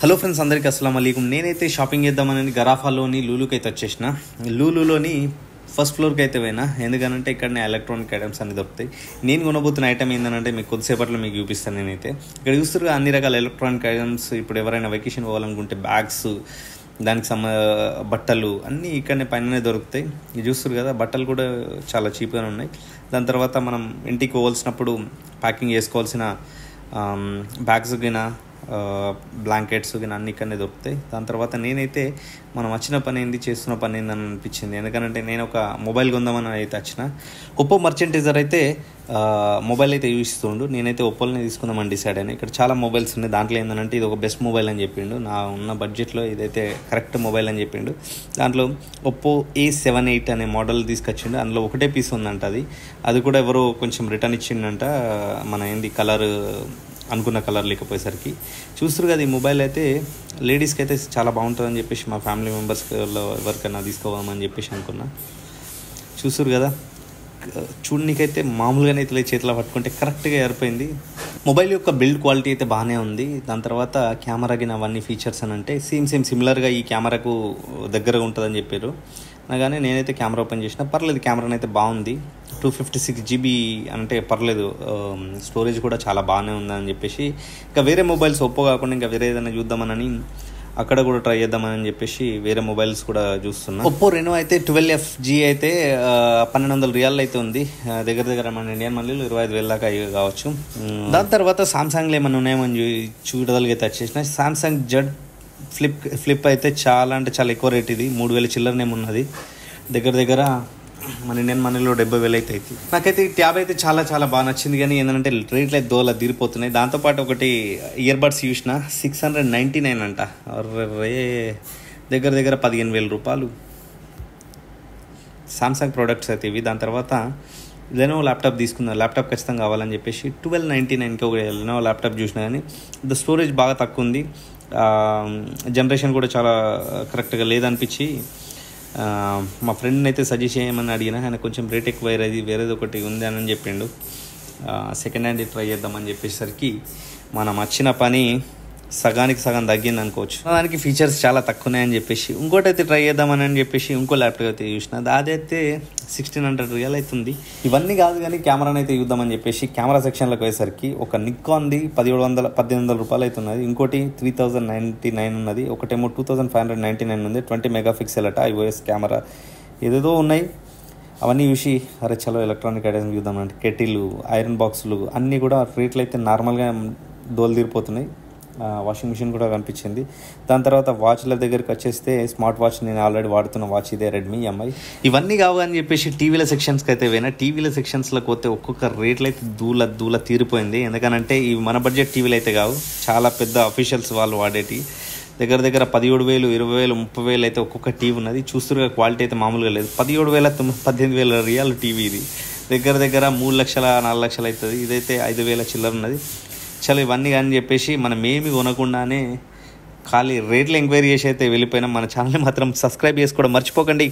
Hello friends, అందరికీ అస్సలాము అలైకుం. నేనైతే షాపింగ్ చేద్దామని గరాఫాలోని లూలుకి అయితే వచ్చేసిన. లూలులోని ఫస్ట్ ఫ్లోర్కి అయితే పోయినా, ఎందుకనంటే ఇక్కడనే ఎలక్ట్రానిక్ ఐటమ్స్ అన్ని దొరుకుతాయి. నేను కొనబోతున్న ఐటమ్ ఏంటంటే మీకు కొద్దిసేపట్లో మీకు చూపిస్తాను. నేనైతే ఇక్కడ చూస్తున్నా అన్ని రకాల ఎలక్ట్రానిక్ ఐటమ్స్. ఇప్పుడు ఎవరైనా వెకేషన్ పోవాలనుకుంటే బ్యాగ్స్, దానికి బట్టలు అన్నీ ఇక్కడనే పైననే దొరుకుతాయి. ఇది చూస్తారు కదా, బట్టలు కూడా చాలా చీప్గానే ఉన్నాయి. దాని తర్వాత మనం ఇంటికి పోవాల్సినప్పుడు ప్యాకింగ్ చేసుకోవాల్సిన బ్యాగ్స్ గిన, బ్లాంకెట్స్ గిన అన్ని ఇక్కడనే దొరుకుతాయి. దాని తర్వాత నేనైతే మనం వచ్చిన పని ఏంది, చేస్తున్న పని ఏంది అని అనిపించింది. ఎందుకంటే నేను ఒక మొబైల్ కొందామని అయితే వచ్చిన. ఒప్పో మర్చెంటైజర్ అయితే మొబైల్ అయితే చూపిస్తుండు. నేనైతే ఒప్పోలోనే తీసుకుందామని డిసైడ్ అయినా. ఇక్కడ చాలా మొబైల్స్ ఉన్నాయి. దాంట్లో ఏంటంటే ఇది ఒక బెస్ట్ మొబైల్ అని చెప్పిండు. నా ఉన్న బడ్జెట్లో ఇదైతే కరెక్ట్ మొబైల్ అని చెప్పిండు. దాంట్లో ఒప్పో A78 అనే మోడల్ తీసుకొచ్చిండు. అందులో ఒకటే పీస్ ఉందంట. అది కూడా ఎవరో కొంచెం రిటర్న్ ఇచ్చిండంట. మన ఏంది కలర్ అనుకున్న కలర్ లేకపోయేసరికి. చూస్తారు కదా, ఈ మొబైల్ అయితే లేడీస్కి అయితే చాలా బాగుంటుందని చెప్పేసి మా ఫ్యామిలీ మెంబర్స్లో ఎవరికైనా తీసుకోవాలని చెప్పేసి అనుకున్నా. చూస్తారు కదా, చూడనీకైతే మామూలుగానే అయితే చేతిలో పట్టుకుంటే కరెక్ట్గా ఏర్పడింది. మొబైల్ యొక్క బిల్డ్ క్వాలిటీ అయితే బాగానే ఉంది. దాని తర్వాత కెమెరాకి అవన్నీ ఫీచర్స్ అని అంటే సిమిలర్గా ఈ కెమెరాకు దగ్గరగా ఉంటుందని చెప్పారు. కానీ నేనైతే కెమెరా ఓపెన్ చేసిన, పర్లేదు, కెమెరా అయితే బాగుంది. 256 GB అంటే పర్లేదు. స్టోరేజ్ కూడా చాలా బాగానే ఉందని చెప్పేసి ఇంకా వేరే మొబైల్స్ ఒప్పో కాకుండా ఇంకా వేరే ఏదైనా చూద్దామని అక్కడ కూడా ట్రై చేద్దామని చెప్పేసి వేరే మొబైల్స్ కూడా చూస్తున్నా. ఒప్పో రెనో అయితే 12FG అయితే 1200 రియాల్ అయితే ఉంది. దగ్గర మన ఇండియన్ మనీలో 25,000 దాకా కావచ్చు. దాని తర్వాత సామ్సంగ్లో ఏమైనా ఉన్నాయేమని చూడగలిగితే వచ్చేసిన. సామ్సంగ్ జెడ్ ఫ్లిప్ అయితే చాలా అంటే చాలా ఎక్కువ రేట్. ఇది 3,000 చిల్లరనేమున్నది. దగ్గర మన ఇండియన్ మనీలో 70,000 అయితే అవుతుంది. నాకైతే ఈ ట్యాబ్ అయితే చాలా చాలా బాగా నచ్చింది. కానీ ఏంటంటే రేట్లు అయితే దోలా తీరిపోతున్నాయి. దాంతోపాటు ఒకటి ఇయర్ బడ్స్ చూసిన, 699 అంట. దగ్గర 15,000 రూపాయలు. సామ్సంగ్ ప్రోడక్ట్స్ అయితే ఇవి. దాని తర్వాత లెనోవో ల్యాప్టాప్ తీసుకున్నాను. ల్యాప్టాప్ ఖచ్చితంగా కావాలని చెప్పేసి 1299కి ఒక లెనోవో ల్యాప్టాప్ చూసినా. కానీ స్టోరేజ్ బాగా తక్కువ ఉంది. జనరేషన్ కూడా చాలా కరెక్ట్గా లేదనిపించి మా ఫ్రెండ్ని అయితే సజెస్ట్ చేయమని అడిగినా. ఆయన కొంచెం రేట్ ఎక్కువ వేరేది ఒకటి ఉంది అని చెప్పిండు. సెకండ్ హ్యాండ్ ట్రై చేద్దామని చెప్పేసరికి మనం వచ్చిన పని సగానికి సగం తగ్గింది అనుకోవచ్చు. దానికి ఫీచర్స్ చాలా తక్కువనే చెప్పేసి ఇంకోటి అయితే ట్రై చేద్దామని చెప్పేసి ఇంకో ల్యాప్టాప్ అయితే చూసిన. అదైతే 1,600 రియాల్ అవుతుంది. ఇవన్నీ కాదు కానీ కెమెరాని అయితే చూద్దామని చెప్పేసి కెమెరా సెక్షన్లోకి పోయేసరికి ఒక నికాన్ది 1,800 రూపాయలు అవుతున్నది. ఇంకోటి 3,099 ఉన్నది. ఒకటేమో 2,599 ఉంది. 20 మెగాపిక్సెల్ అట iOS కెమెరా. ఏదేదో ఉన్నాయి. అవన్నీ చూసి అరే చలో ఎలక్ట్రానిక్ ఐటమ్స్ చూద్దామంటే కెటిల్, ఐరన్ బాక్సులు అన్నీ కూడా రేట్లు అయితే నార్మల్గా దోలు తీరిపోతున్నాయి. వాషింగ్ మిషన్ కూడా కనిపించింది. దాని తర్వాత వాచ్ల దగ్గరికి వచ్చేస్తే స్మార్ట్ వాచ్ నేను ఆల్రెడీ వాడుతున్న వాచ్ ఇదే రెడ్మీ MI. ఇవన్నీ కావని చెప్పేసి టీవీల సెక్షన్స్కి అయితే పోయినా. టీవీల సెక్షన్స్లోకి పోతే ఒక్కొక్క రేట్లు అయితే దూల తీరిపోయింది. ఎందుకనంటే ఇవి మన బడ్జెట్ టీవీలు అయితే కావు, చాలా పెద్ద అఫీషియల్స్ వాళ్ళు వాడేటి. దగ్గర 17,000, 20,000, 30,000 అయితే ఒక్కొక్క టీవీ ఉన్నది. చూస్తురుగా క్వాలిటీ అయితే మామూలుగా లేదు. 17,000, 18,000 రియాల్ టీవీ ఇది. దగ్గర 3 లక్షల 4 లక్షలు అవుతుంది. ఇదైతే 5,000 చిల్లర ఉన్నది. చలో ఇవన్నీ కానీ చెప్పేసి మనం ఏమి కొనకుండానే ఖాళీ రేట్లు ఎంక్వైరీ చేసి అయితే వెళ్ళిపోయినాం. మన ఛానల్ని మాత్రం సబ్స్క్రైబ్ చేసుకోవడం మర్చిపోకండి.